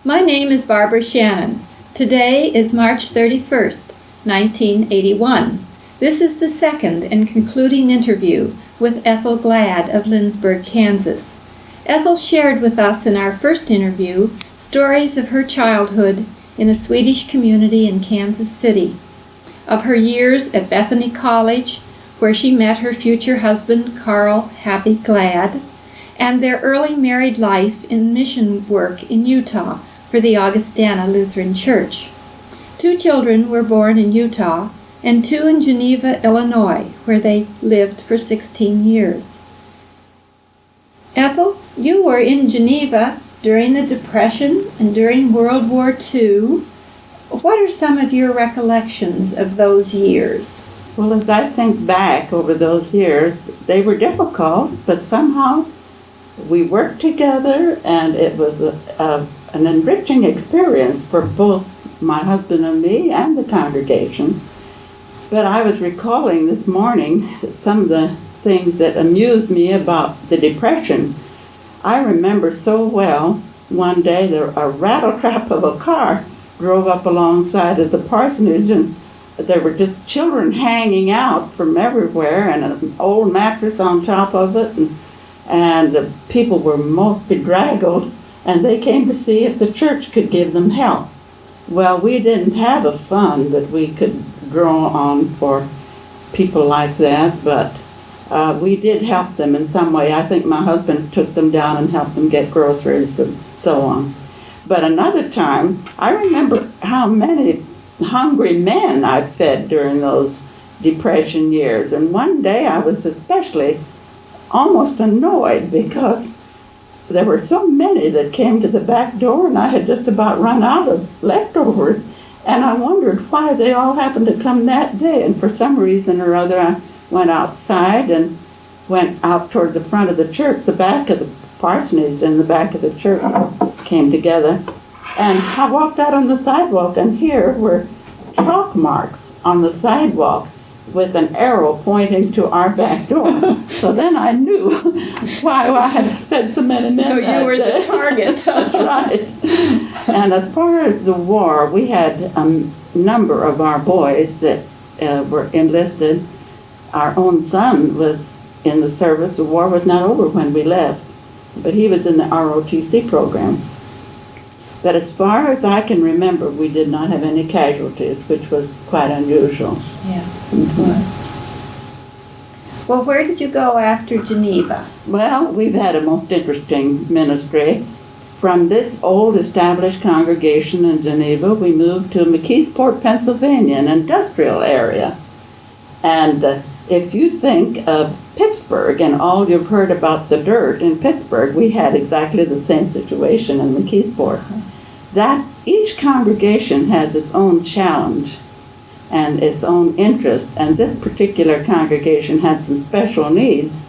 My name is Barbara Shannon. Today is March 31st, 1981. This is the second and concluding interview with Ethel Glad of Lindsborg, Kansas. Ethel shared with us in our first interview stories of her childhood in a Swedish community in Kansas City, of her years at Bethany College, where she met her future husband, Carl Happy Glad, and their early married life in mission work in Utah for the Augustana Lutheran Church. 2 children were born in Utah and 2 in Geneva, Illinois, where they lived for 16 years. Ethel, you were in Geneva during the Depression and during World War II. What are some of your recollections of those years? Well, as I think back over those years, they were difficult, but somehow we worked together, and it was an enriching experience for both my husband and me and the congregation. But I was recalling this morning some of the things that amused me about the Depression. I remember so well one day a rattletrap of a car drove up alongside of the parsonage, and there were just children hanging out from everywhere and an old mattress on top of it, and the people were most bedraggled, and they came to see if the church could give them help. Well, we didn't have a fund that we could draw on for people like that, but we did help them in some way. I think my husband took them down and helped them get groceries and so on. But another time, I remember how many hungry men I fed during those Depression years. And one day I was especially almost annoyed because there were so many that came to the back door, and I had just about run out of leftovers. And I wondered why they all happened to come that day. And for some reason or other, I went outside and went out toward the front of the church. The back of the parsonage and the back of the church came together. And I walked out on the sidewalk, and here were chalk marks on the sidewalk with an arrow pointing to our back door. So then I knew why I had fed so many men. So you were the target. That's right. And as far as the war, we had a number of our boys that were enlisted. Our own son was in the service. The war was not over when we left, but he was in the ROTC program. But as far as I can remember, we did not have any casualties, which was quite unusual. Yes, it was. Well, where did you go after Geneva? Well, we've had a most interesting ministry. From this old established congregation in Geneva, we moved to McKeesport, Pennsylvania, an industrial area. And if you think of Pittsburgh and all you've heard about the dirt in Pittsburgh, we had exactly the same situation in McKeesport. That each congregation has its own challenge and its own interest, and this particular congregation had some special needs.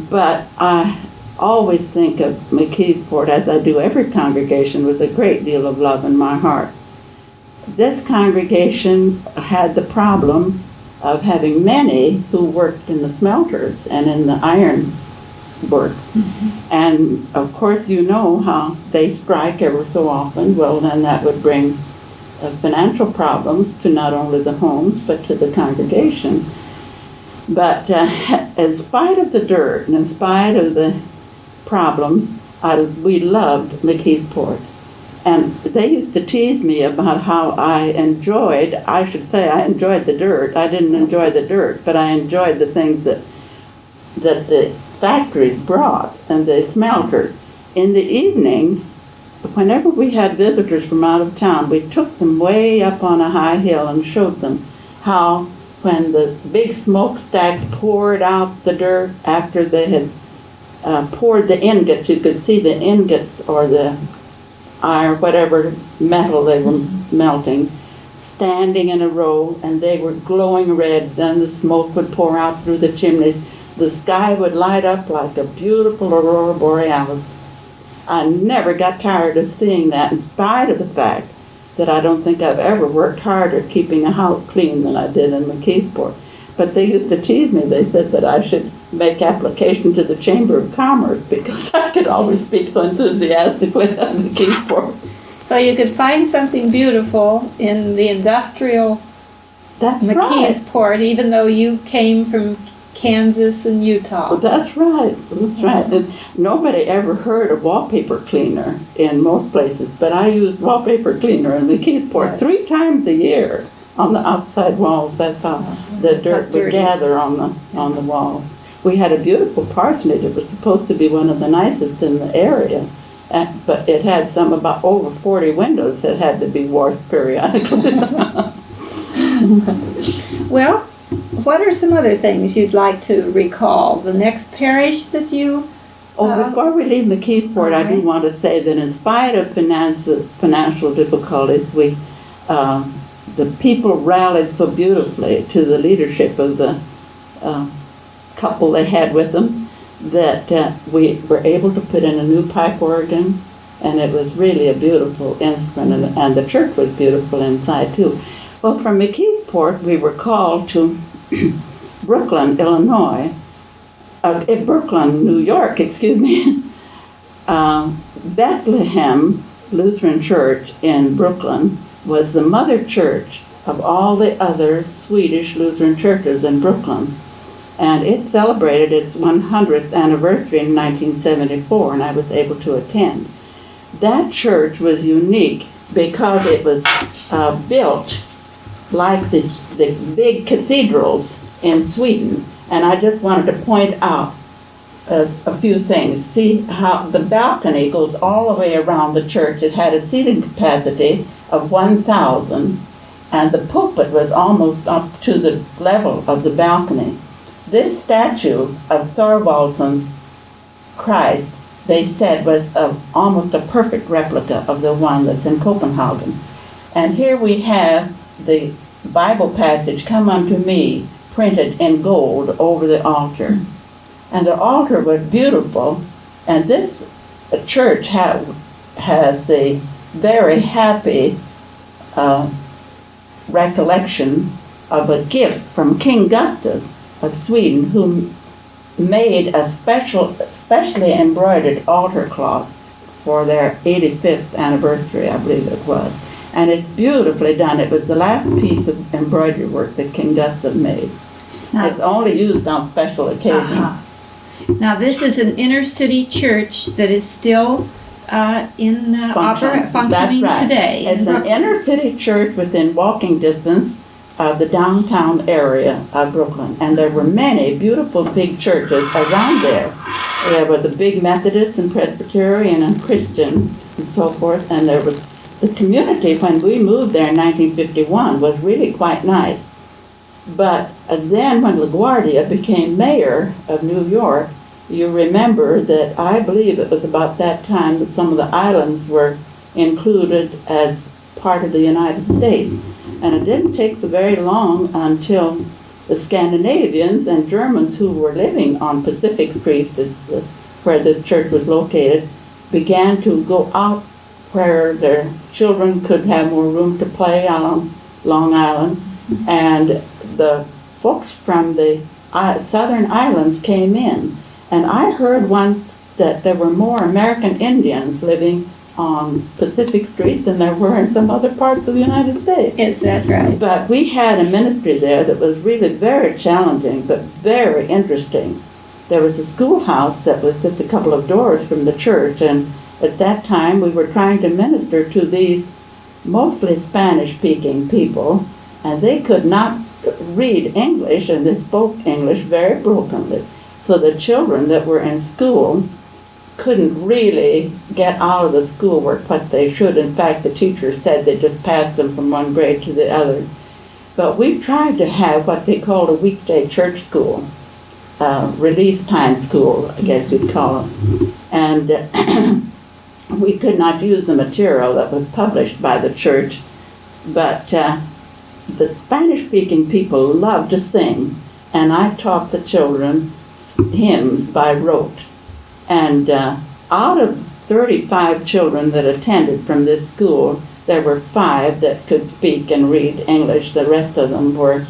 But I always think of McKeesport, as I do every congregation, with a great deal of love in my heart. This congregation had the problem of having many who worked in the smelters and in the iron works. Mm-hmm. And of course you know how they strike ever so often. Well, then that would bring financial problems to not only the homes but to the congregation. But in spite of the dirt and in spite of the problems, we loved McKeesport. And they used to tease me about how I enjoyed the dirt. I didn't enjoy the dirt, but I enjoyed the things that the factories brought and the smelters. In the evening, whenever we had visitors from out of town, we took them way up on a high hill and showed them how when the big smokestack poured out the dirt after they had poured the ingots, you could see the ingots or the iron, whatever metal they were melting, standing in a row, and they were glowing red. Then the smoke would pour out through the chimneys. The sky would light up like a beautiful aurora borealis. I never got tired of seeing that, in spite of the fact that I don't think I've ever worked harder keeping a house clean than I did in McKeesport. But they used to tease me. They said that I should make application to the Chamber of Commerce because I could always speak so enthusiastically of McKeesport. So you could find something beautiful in the industrial That's right. McKeesport, even though you came from Kansas and Utah. That's right. That's right. And nobody ever heard of wallpaper cleaner in most places, but I used wallpaper cleaner in McKeesport Yes. 3 times a year on the outside walls. That's how the dirt would gather on the walls. We had a beautiful parsonage. It was supposed to be one of the nicest in the area, but it had some about over 40 windows that had to be washed periodically. Well, what are some other things you'd like to recall? The next parish that you... Before we leave McKeesport, I do want to say that in spite of financial difficulties, the people rallied so beautifully to the leadership of the couple they had with them that we were able to put in a new pipe organ, and it was really a beautiful instrument, and the church was beautiful inside too. Well, from McKeesport, we were called to Brooklyn, Illinois, Brooklyn, New York, excuse me. Bethlehem Lutheran Church in Brooklyn was the mother church of all the other Swedish Lutheran churches in Brooklyn. And it celebrated its 100th anniversary in 1974, and I was able to attend. That church was unique because it was built like the big cathedrals in Sweden. And I just wanted to point out a few things. See how the balcony goes all the way around the church. It had a seating capacity of 1,000, and the pulpit was almost up to the level of the balcony. This statue of Thorvaldsen's Christ, they said, was almost a perfect replica of the one that's in Copenhagen. And here we have the Bible passage, "Come unto me," printed in gold over the altar. And the altar was beautiful, and this church has the very happy recollection of a gift from King Gustav of Sweden, who made a specially embroidered altar cloth for their 85th anniversary, I believe it was. And it's beautifully done. It was the last piece of embroidery work that King Gustav made. It's only used on special occasions. Now, this is an inner city church that is still functioning That's right. today. It's an inner city church within walking distance of the downtown area of Brooklyn. And there were many beautiful big churches around there. There was the big Methodist and Presbyterian and Christian and so forth. And there was the community, when we moved there in 1951, was really quite nice. But then when LaGuardia became mayor of New York, you remember that I believe it was about that time that some of the islands were included as part of the United States. And it didn't take so very long until the Scandinavians and Germans who were living on Pacific Street, where the church was located, began to go out where their children could have more room to play on Long Island. And the folks from the southern islands came in. And I heard once that there were more American Indians living on Pacific Street than there were in some other parts of the United States. Is that right? But we had a ministry there that was really very challenging, but very interesting. There was a schoolhouse that was just a couple of doors from the church, and at that time we were trying to minister to these mostly Spanish-speaking people, and they could not read English, and they spoke English very brokenly. So the children that were in school couldn't really get out of the schoolwork what they should. In fact, the teachers said they just passed them from one grade to the other. But we tried to have what they called a weekday church school, release time school, I guess you'd call it. And we could not use the material that was published by the church, but the Spanish-speaking people loved to sing, and I taught the children hymns by rote. And out of 35 children that attended from this school, there were 5 that could speak and read English. The rest of them were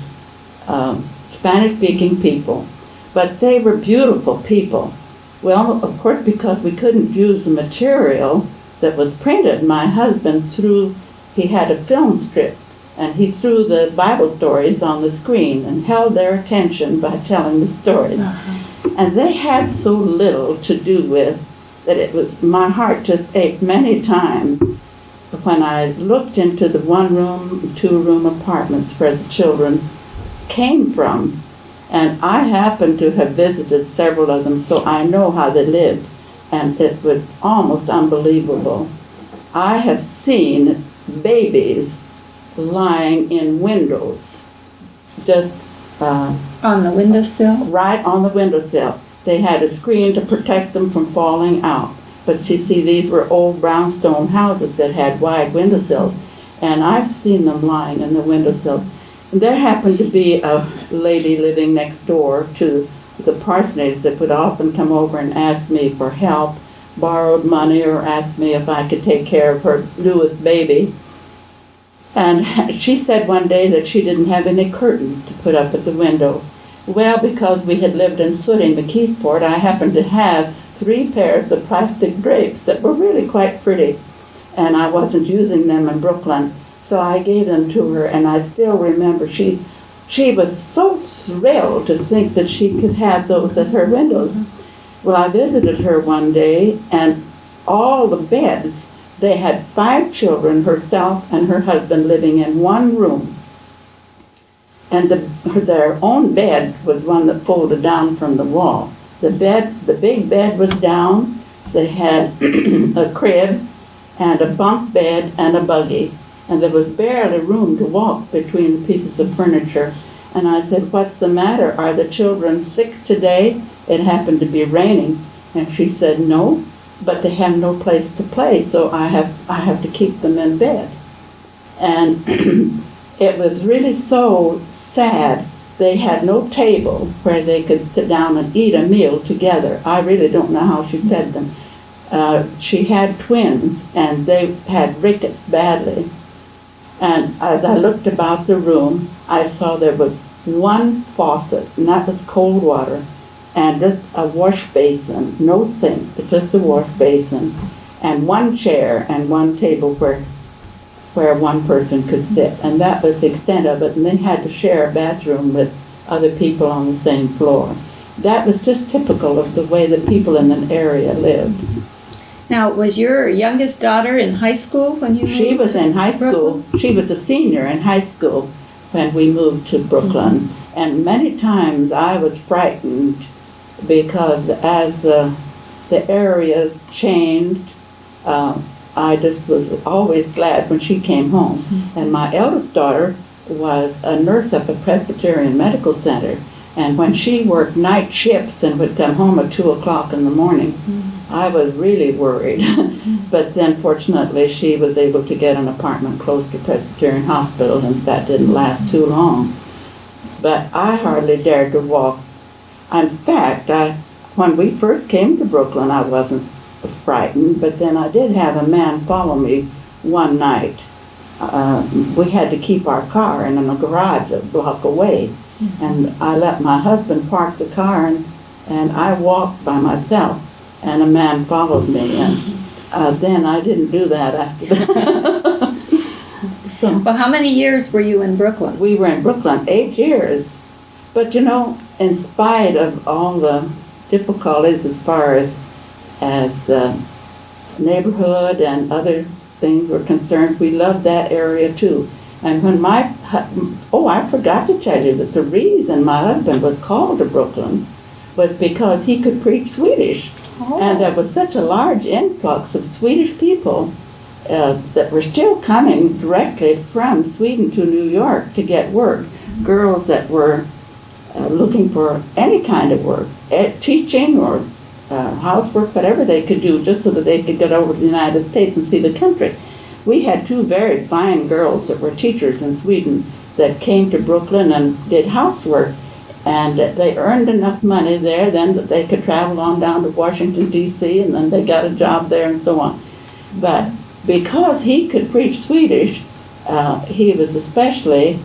Spanish-speaking people. but they were beautiful people. Well, of course, because we couldn't use the material that was printed, my husband he had a film strip, and he threw the Bible stories on the screen and held their attention by telling the stories. And they had so little to do with that my heart just ached many times when I looked into the one-room, two-room apartments where the children came from. And I happened to have visited several of them, so I know how they lived. And it was almost unbelievable. I have seen babies lying in windows, just on the windowsill? Right on the windowsill. They had a screen to protect them from falling out. But you see, these were old brownstone houses that had wide windowsills, and I've seen them lying in the windowsill. And there happened to be a lady living next door to the parsonage that would often come over and ask me for help, borrowed money, or asked me if I could take care of her newest baby. And she said one day that she didn't have any curtains to put up at the window. Well, because we had lived in sooty McKeesport, I happened to have 3 pairs of plastic drapes that were really quite pretty, and I wasn't using them in Brooklyn, so I gave them to her. And I still remember she was so thrilled to think that she could have those at her windows. Well, I visited her one day, and all the beds, they had 5 children, herself and her husband, living in one room. And their own bed was one that folded down from the wall. The big bed was down. They had a crib and a bunk bed and a buggy. And there was barely room to walk between the pieces of furniture. And I said, "What's the matter? Are the children sick today?" It happened to be raining. And she said, "No, but they have no place to play, so I have to keep them in bed." And it was really so sad. They had no table where they could sit down and eat a meal together. I really don't know how she fed them. She had twins, and they had rickets badly. And as I looked about the room, I saw there was one faucet, and that was cold water, and just a wash basin, no sink, but just a wash basin, and one chair and one table where one person could sit. And that was the extent of it. And they had to share a bathroom with other people on the same floor. That was just typical of the way that people in an area lived. Now, was your youngest daughter in high school when you moved? She was in high school. She was a senior in high school when we moved to Brooklyn. Mm-hmm. And many times I was frightened because as the areas changed, I just was always glad when she came home. Mm-hmm. And my eldest daughter was a nurse at the Presbyterian Medical Center. And when she worked night shifts and would come home at 2 o'clock in the morning, mm-hmm. I was really worried. Mm-hmm. But then fortunately she was able to get an apartment close to Presbyterian Hospital, and that didn't last too long. But I hardly dared to walk. In fact, when we first came to Brooklyn, I wasn't frightened, but then I did have a man follow me one night. We had to keep our car in a garage a block away, mm-hmm. and I let my husband park the car, and I walked by myself, and a man followed me, and then I didn't do that after that. So, well, how many years were you in Brooklyn? We were in Brooklyn 8 years, but in spite of all the difficulties as far as neighborhood and other things were concerned, we loved that area too. And when I forgot to tell you that the reason my husband was called to Brooklyn was because he could preach Swedish. Oh. And there was such a large influx of Swedish people that were still coming directly from Sweden to New York to get work. Girls that were looking for any kind of work, teaching or housework, whatever they could do, just so that they could get over to the United States and see the country. We had 2 very fine girls that were teachers in Sweden that came to Brooklyn and did housework, and they earned enough money there then that they could travel on down to Washington, D.C., and then they got a job there and so on. But because he could preach Swedish, he was especially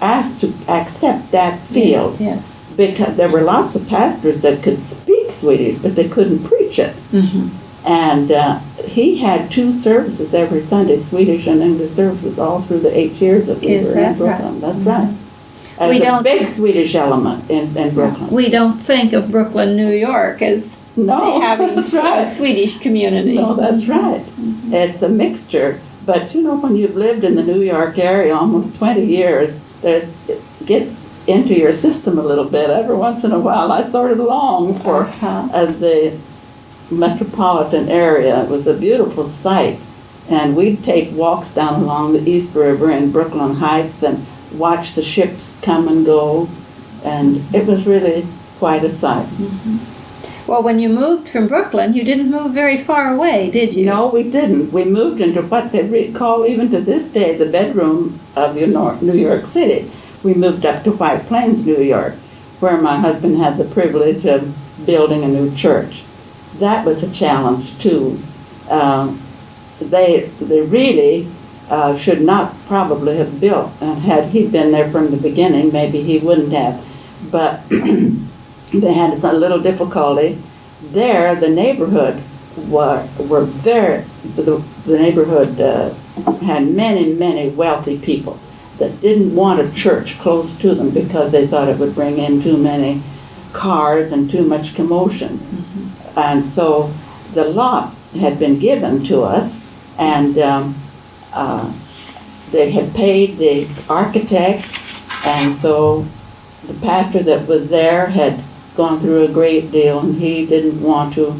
asked to accept that field. Yes. Because there were lots of pastors that could speak Swedish, but they couldn't preach it. Mm-hmm. And he had 2 services every Sunday, Swedish and English services, all through the 8 years that we were in Brooklyn. Right? That's right. There's a big Swedish element in Brooklyn. We don't think of Brooklyn, New York as having a Swedish community. No, that's right. Mm-hmm. It's a mixture. But, when you've lived in the New York area almost 20 years, it gets into your system a little bit. Every once in a while, I sort of long for the metropolitan area. It was a beautiful sight. And we'd take walks down along the East River in Brooklyn Heights and watch the ships come and go. And it was really quite a sight. Mm-hmm. Well, when you moved from Brooklyn, you didn't move very far away, did you? No, we didn't. We moved into what they call, even to this day, the bedroom of New York City. We moved up to White Plains, New York, where my husband had the privilege of building a new church. That was a challenge, too. They really should not probably have built, and had he been there from the beginning, maybe he wouldn't have. But they had a little difficulty. There, the neighborhood the neighborhood had many wealthy people that didn't want a church close to them because they thought it would bring in too many cars and too much commotion. Mm-hmm. And so the lot had been given to us, and they had paid the architect, and so the pastor that was there had gone through a great deal, and he didn't want to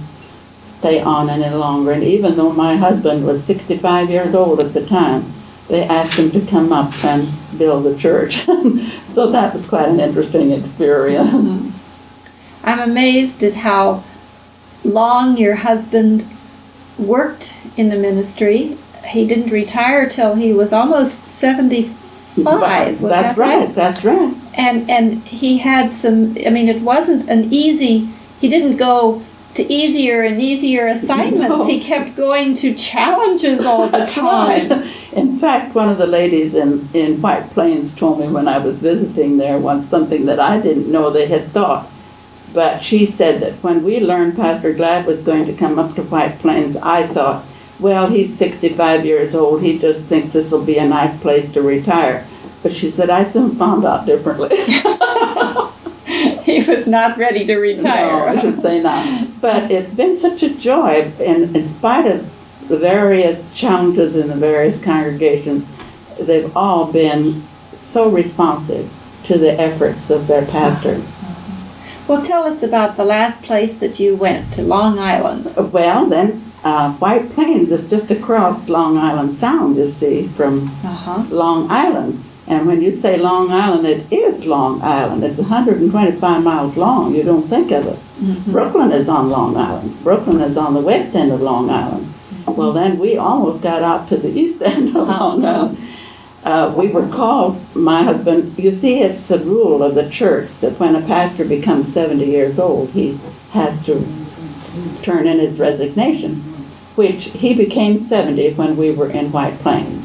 stay on any longer. And even though my husband was 65 years old at the time, they asked him to come up and build the church. So that was quite an interesting experience. Mm-hmm. I'm amazed at how long your husband worked in the ministry. He didn't retire till he was almost 75. That's right. That's right. And he had some, it wasn't an easy, he didn't go to easier and easier assignments. No. He kept going to challenges all the time. Right. In fact, one of the ladies in White Plains told me when I was visiting there once something that I didn't know they had thought. But she said that when we learned Pastor Glad was going to come up to White Plains, I thought, well, he's 65 years old. He just thinks this will be a nice place to retire. But she said, I soon found out differently. He was not ready to retire. No, I should say not. But it's been such a joy, and in spite of the various challenges in the various congregations, they've all been so responsive to the efforts of their pastor. Well, tell us about the last place that you went, to Long Island. Well, then, White Plains is just across Long Island Sound, you see, from Long Island. And when you say Long Island, it is Long Island. It's 125 miles long. You don't think of it. Mm-hmm. Brooklyn is on Long Island. Brooklyn is on the west end of Long Island. Mm-hmm. Well, then we almost got out to the east end of Long Island. We were called, my husband, you see, it's a rule of the church that when a pastor becomes 70 years old, he has to turn in his resignation, which he became 70 when we were in White Plains.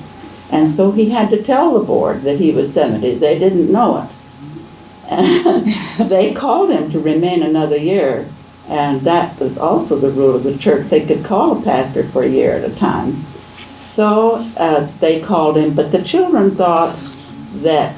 And so he had to tell the board that he was 70. They didn't know it. And they called him to remain another year. And that was also the rule of the church. They could call a pastor for a year at a time. So they called him, but the children thought that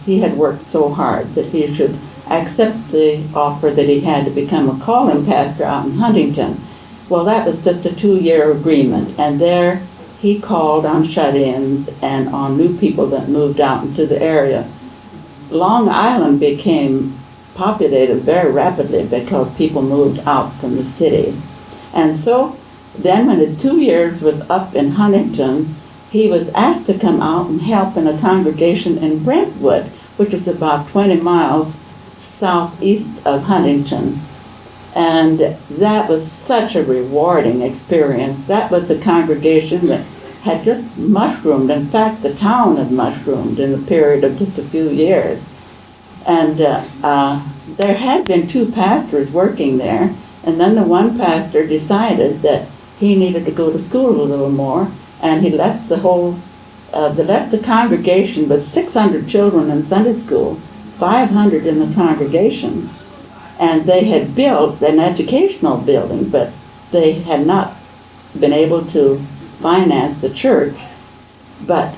he had worked so hard that he should accept the offer that he had to become a calling pastor out in Huntington. Well, that was just a 2-year agreement. And there he called on shut-ins and on new people that moved out into the area. Long Island became populated very rapidly because people moved out from the city. And so then when his 2 years was up in Huntington, he was asked to come out and help in a congregation in Brentwood, which is about 20 miles southeast of Huntington. And that was such a rewarding experience. That was a congregation that had just mushroomed. In fact, the town had mushroomed in the period of just a few years. And there had been 2 pastors working there, and then the one pastor decided that he needed to go to school a little more, and he left the whole they left the congregation with 600 children in Sunday school, 500 in the congregation. And they had built an educational building, but they had not been able to finance the church. But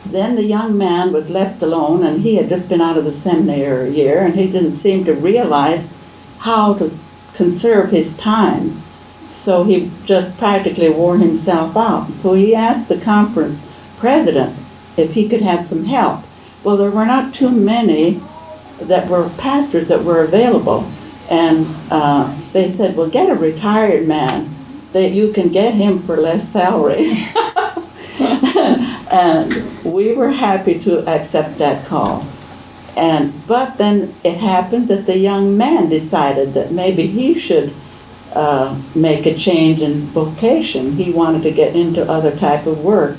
then the young man was left alone, and he had just been out of the seminary a year, and he didn't seem to realize how to conserve his time. So he just practically wore himself out. So he asked the conference president if he could have some help. Well, there were not too many that were pastors that were available. And they said, well, get a retired man that you can get him for less salary. And we were happy to accept that call. But then it happened that the young man decided that maybe he should make a change in vocation. He wanted to get into other type of work.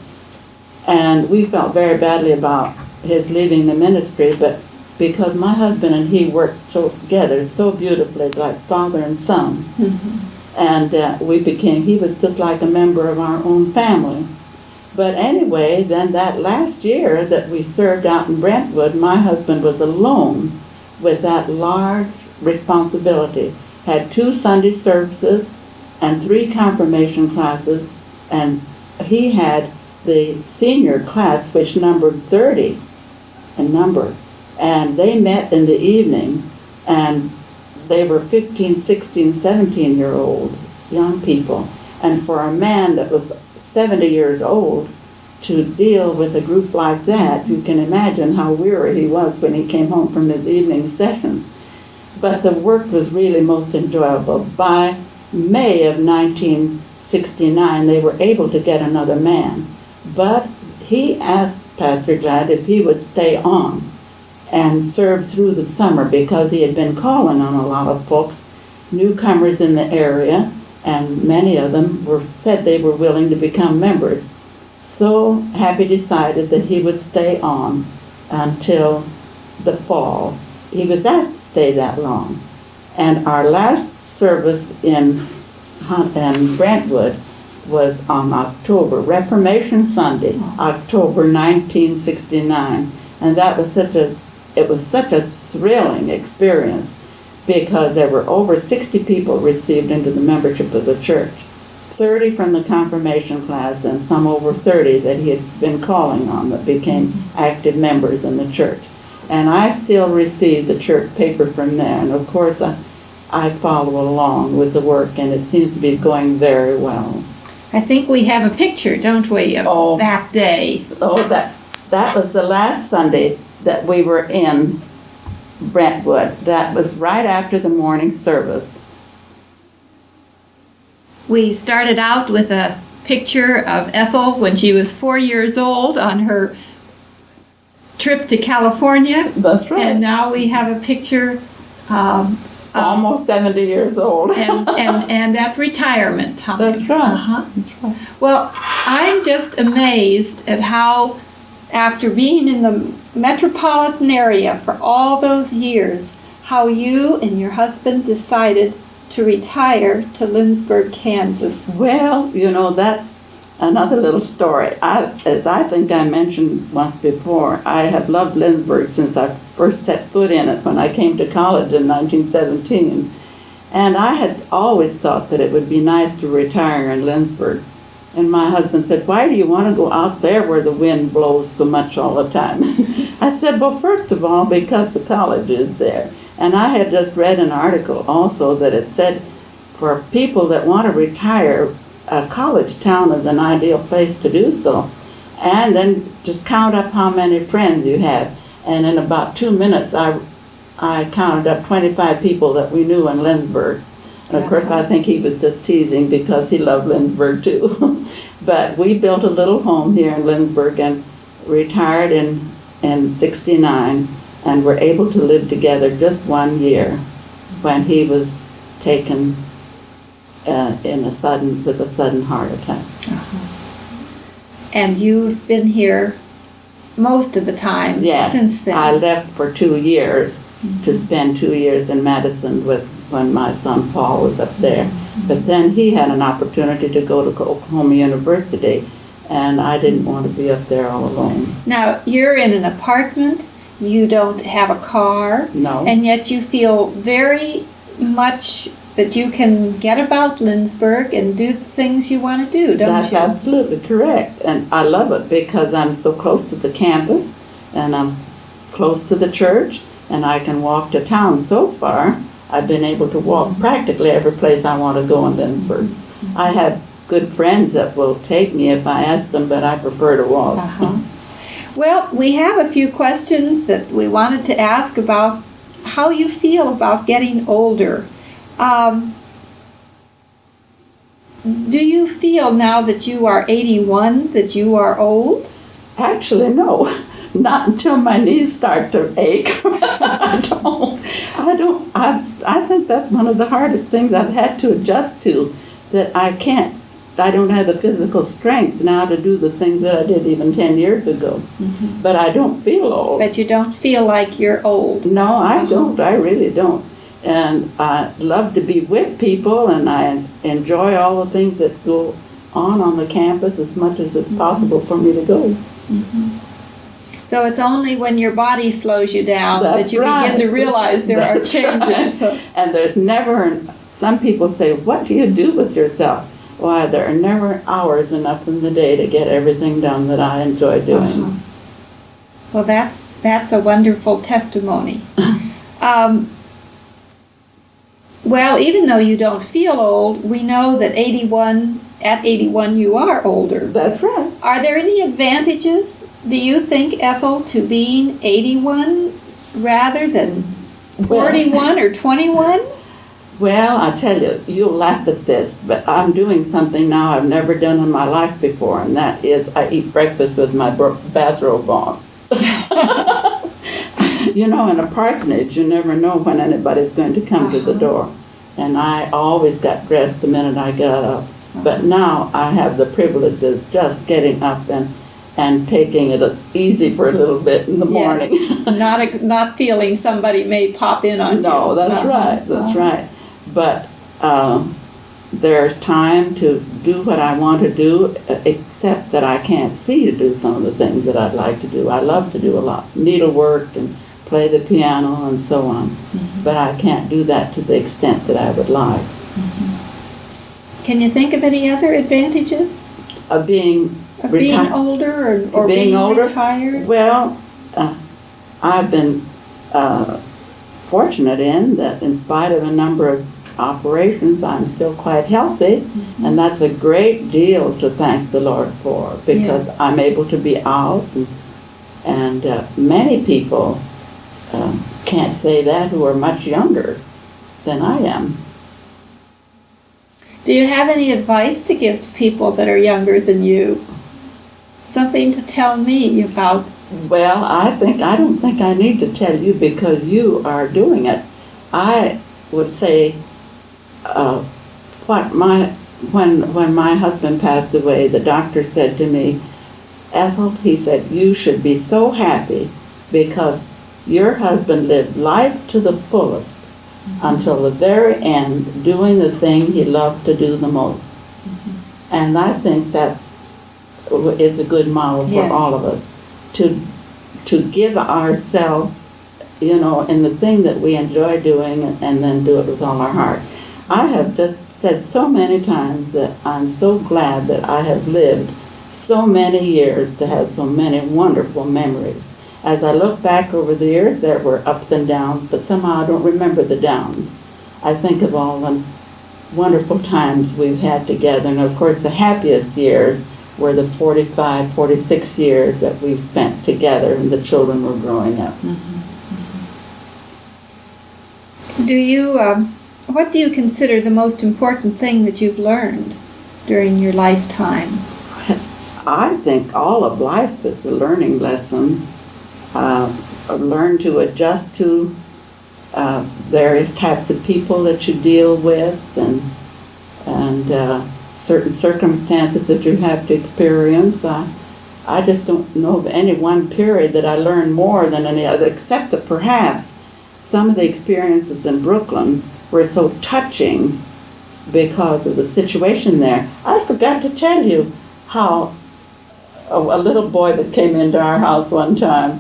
And we felt very badly about his leaving the ministry, but because my husband and he worked together so beautifully, like father and son. Mm-hmm. And he was just like a member of our own family. But anyway, then that last year that we served out in Brentwood, my husband was alone with that large responsibility. Had 2 Sunday services and 3 confirmation classes, and he had the senior class, which numbered 30 in number. And they met in the evening, and they were 15, 16, 17-year-old young people. And for a man that was 70 years old to deal with a group like that, you can imagine how weary he was when he came home from his evening sessions. But the work was really most enjoyable. By May of 1969, they were able to get another man. But he asked Pastor Glad if he would stay on and serve through the summer, because he had been calling on a lot of folks, newcomers in the area, and many of them said they were willing to become members. So Happy decided that he would stay on until the fall. He was asked to stay that long. And our last service in Brentwood was on Reformation Sunday, October 1969. And that was such a thrilling experience, because there were over 60 people received into the membership of the church, 30 from the confirmation class, and some over 30 that he had been calling on that became active members in the church. And I still receive the church paper from there, and of course I follow along with the work, and it seems to be going very well. I think we have a picture, don't we, of that day? Oh, that was the last Sunday that we were in Brentwood. That was right after the morning service. We started out with a picture of Ethel when she was 4 years old on her trip to California. That's right. And now we have a picture almost 70 years old. and at retirement time. That's right. Uh-huh. That's right. Well, I'm just amazed at how, after being in the metropolitan area for all those years, how you and your husband decided to retire to Lindsborg, Kansas. Well, that's another little story. As I think I mentioned once before, I have loved Lindsborg since I first set foot in it when I came to college in 1917. And I had always thought that it would be nice to retire in Lindsborg. And my husband said, why do you want to go out there where the wind blows so much all the time? I said, well, first of all, because the college is there. And I had just read an article also that it said for people that want to retire, a college town is an ideal place to do so. And then just count up how many friends you have. And in about 2 minutes, I counted up 25 people that we knew in Lindsborg. And of course, I think he was just teasing because he loved Lindsborg too. But we built a little home here in Lindsborg and retired in 69, and were able to live together just 1 year when he was taken with a sudden heart attack. Uh-huh. And you've been here most of the time since then. I left for 2 years to spend 2 years in Madison when my son Paul was up there. But then he had an opportunity to go to Oklahoma University, and I didn't want to be up there all alone. Now, you're in an apartment, you don't have a car, No. and yet you feel very much that you can get about Lindsborg and do the things you want to do, don't That's you? absolutely correct, and I love it because I'm so close to the campus, and I'm close to the church, and I can walk to town. So far, I've been able to walk practically every place I want to go in Lindsborg. I have good friends that will take me if I ask them, but I prefer to walk. Uh-huh. Well, we have a few questions that we wanted to ask about how you feel about getting older. Do you feel now that you are 81 that you are old? Actually, no. Not until my knees start to ache. I think that's one of the hardest things I've had to adjust to, that I don't have the physical strength now to do the things that I did even 10 years ago. Mm-hmm. But I don't feel old. But you don't feel like you're old? No, I don't. I really don't. And I love to be with people, and I enjoy all the things that go on the campus as much as it's possible for me to go. Mm-hmm. So it's only when your body slows you down That's that you right. begin to realize there are changes. Right. And there's never, some people say, what do you do with yourself? Why, there are never hours enough in the day to get everything done that I enjoy doing. Uh-huh. Well, that's a wonderful testimony. Well, even though you don't feel old, we know that at 81 you are older. That's right. Are there any advantages, do you think, Ethel, to being 81 rather than 41 or 21? Well, I tell you, you'll laugh at this, but I'm doing something now I've never done in my life before, and that is I eat breakfast with my bathrobe on. You know, in a parsonage, you never know when anybody's going to come to the door. And I always got dressed the minute I got up. But now I have the privilege of just getting up and taking it easy for a little bit in the morning. Yes. Not feeling somebody may pop in on you. No, that's right. That's right. But there's time to do what I want to do, except that I can't see to do some of the things that I'd like to do. I love to do a lot, needlework and play the piano and so on. Mm-hmm. But I can't do that to the extent that I would like. Mm-hmm. Can you think of any other advantages? Of being older or being older? Retired? Well, I've been fortunate in that in spite of a number of operations, I'm still quite healthy, mm-hmm. and that's a great deal to thank the Lord for, because yes. I'm able to be out, and many people can't say that who are much younger than I am. Do you have any advice to give to people that are younger than you? Something to tell me about? Well, I don't think I need to tell you because you are doing it. I would say when my husband passed away, the doctor said to me, Ethel, he said, you should be so happy because your husband lived life to the fullest mm-hmm. until the very end, doing the thing he loved to do the most. Mm-hmm. And I think that is a good model for yes. all of us, to give ourselves, you know, in the thing that we enjoy doing and then do it with all our heart. I have just said so many times that I'm so glad that I have lived so many years to have so many wonderful memories. As I look back over the years, there were ups and downs, but somehow I don't remember the downs. I think of all the wonderful times we've had together, and of course the happiest years were the 45, 46 years that we've spent together and the children were growing up. Mm-hmm. Do you, what do you consider the most important thing that you've learned during your lifetime? I think all of life is a learning lesson. Learn to adjust to various types of people that you deal with and certain circumstances that you have to experience. I just don't know of any one period that I learned more than any other, except that perhaps some of the experiences in Brooklyn were so touching because of the situation there. I forgot to tell you how a little boy that came into our house one time.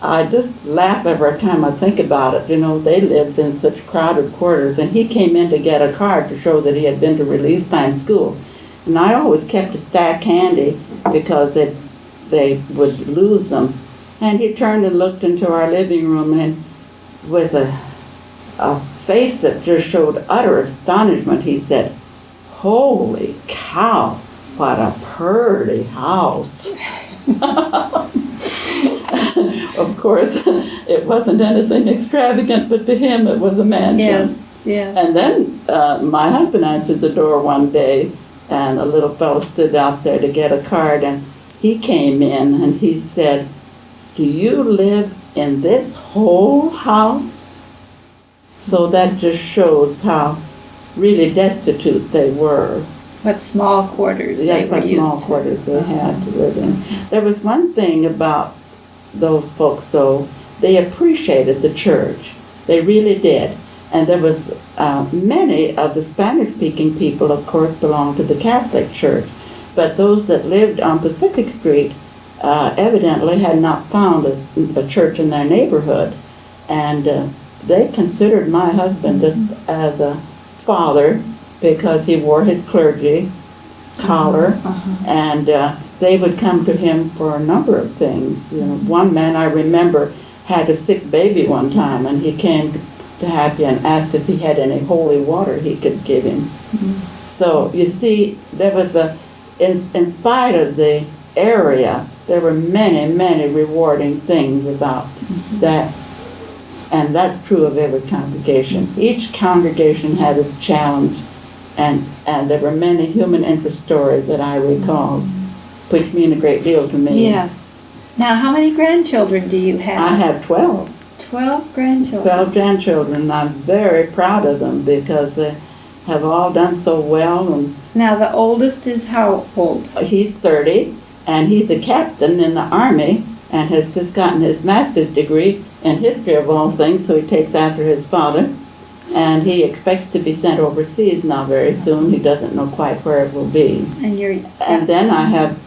I just laugh every time I think about it. You know, they lived in such crowded quarters, and he came in to get a card to show that he had been to release time school. And I always kept a stack handy because they would lose them. And he turned and looked into our living room, and with a face that just showed utter astonishment, he said, "Holy cow, what a pretty house." Of course, it wasn't anything extravagant, but to him it was a mansion. Yes. And then my husband answered the door one day, and a little fellow stood out there to get a card, and he came in and he said, "Do you live in this whole house?" So that just shows how really destitute they were. What small quarters they were what used small to. quarters they had to live in. There was one thing about those folks, though. They appreciated the church. They really did. And there was many of the Spanish-speaking people, of course, belonged to the Catholic Church. But those that lived on Pacific Street evidently had not found a church in their neighborhood. And they considered my husband just as a father because he wore his clergy collar, and they would come to him for a number of things. You know, one man I remember had a sick baby one time, and he came to Happy and asked if he had any holy water he could give him. So you see, there was in spite of the area, there were many, many rewarding things about that. And that's true of every congregation. Each congregation had its challenge, and there were many human interest stories that I recall, which mean a great deal to me. Yes. Now, how many grandchildren do you have? I have 12. 12 grandchildren. 12 grandchildren, and I'm very proud of them because they have all done so well. And now, the oldest is how old? He's 30, and he's a captain in the Army and has just gotten his master's degree in history of all things, so he takes after his father. And he expects to be sent overseas now very soon. He doesn't know quite where it will be. And then I have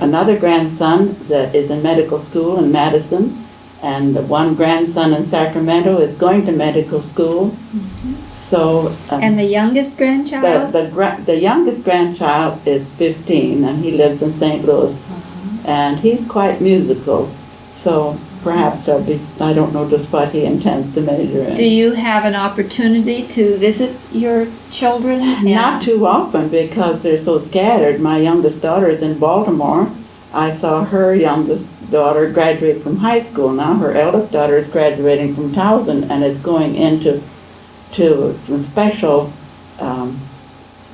another grandson that is in medical school in Madison, and one grandson in Sacramento is going to medical school. So. And the youngest grandchild? The youngest grandchild is 15, and he lives in St. Louis, and he's quite musical. So perhaps I don't know just what he intends to major in. Do you have an opportunity to visit your children? Not too often because they're so scattered. My youngest daughter is in Baltimore. I saw her youngest daughter graduate from high school. Now her eldest daughter is graduating from Towson and is going into some special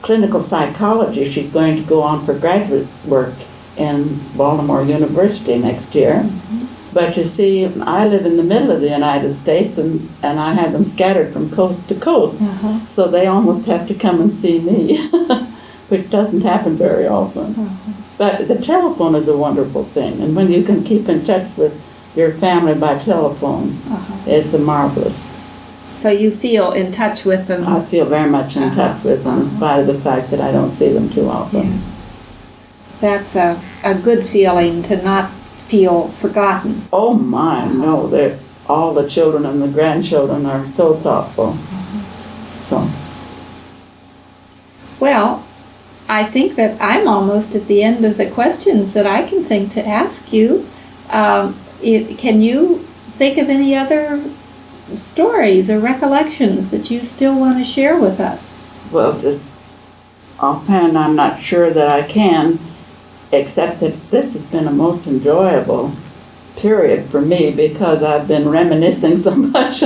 clinical psychology. She's going to go on for graduate work in Baltimore University next year. But you see, I live in the middle of the United States, and I have them scattered from coast to coast. So they almost have to come and see me, which doesn't happen very often. But the telephone is a wonderful thing, and when you can keep in touch with your family by telephone, it's a marvelous. So you feel in touch with them? I feel very much in touch with them, in spite of the fact that I don't see them too often. Yes. That's a good feeling to not feel forgotten. Oh my, no, all the children and the grandchildren are so thoughtful. So. Well, I think that I'm almost at the end of the questions that I can think to ask you. Can you think of any other stories or recollections that you still want to share with us? Well, just offhand, I'm not sure that I can, except that this has been a most enjoyable period for me because I've been reminiscing so much.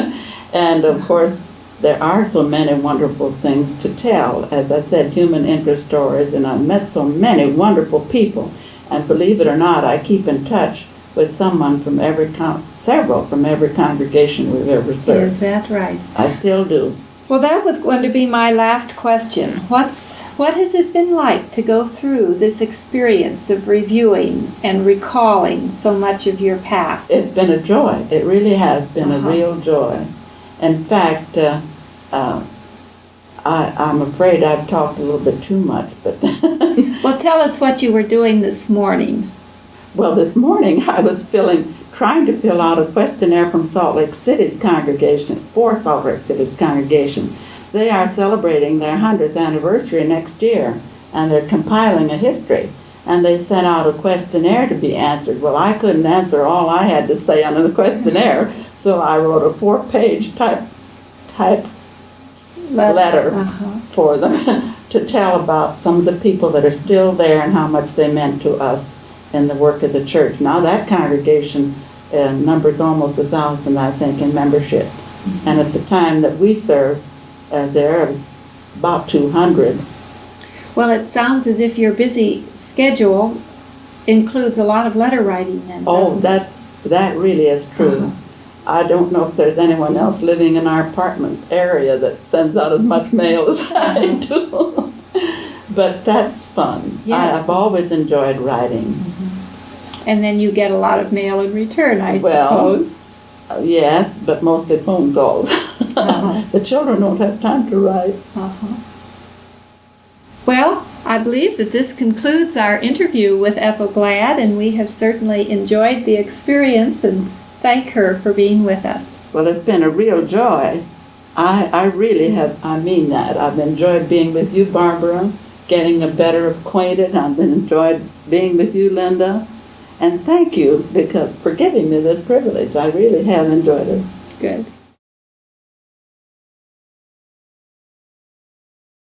And of course, there are so many wonderful things to tell. As I said, human interest stories, and I've met so many wonderful people. And believe it or not, I keep in touch with someone from several from every congregation we've ever served. Is that right? I still do. Well, that was going to be my last question. What has it been like to go through this experience of reviewing and recalling so much of your past? It's been a joy. It really has been a real joy. In fact, I'm afraid I've talked a little bit too much, but Well, tell us what you were doing this morning. well, this morning I was trying to fill out a questionnaire from Salt Lake City's congregation, for Salt Lake City's congregation. They are celebrating their 100th anniversary next year, and they're compiling a history. And they sent out a questionnaire to be answered. Well, I couldn't answer all I had to say on the questionnaire, so I wrote a 4-page type letter for them to tell about some of the people that are still there and how much they meant to us in the work of the church. Now that congregation numbers almost 1,000, I think, in membership. Mm-hmm. And at the time that we served, there are about 200. Well, it sounds as if your busy schedule includes a lot of letter writing then, doesn't it? That really is true. I don't know if there's anyone else living in our apartment area that sends out as much mail as I do. But that's fun. Yes. I've always enjoyed writing. Mm-hmm. And then you get a lot of mail in return, I suppose. Yes, but mostly phone calls. The children don't have time to write. Well, I believe that this concludes our interview with Ethel Glad, and we have certainly enjoyed the experience and thank her for being with us. Well, it's been a real joy. I really have, I mean that. I've enjoyed being with you, Barbara, getting better acquainted. I've enjoyed being with you, Linda. And thank you for giving me this privilege. I really have enjoyed it. Good.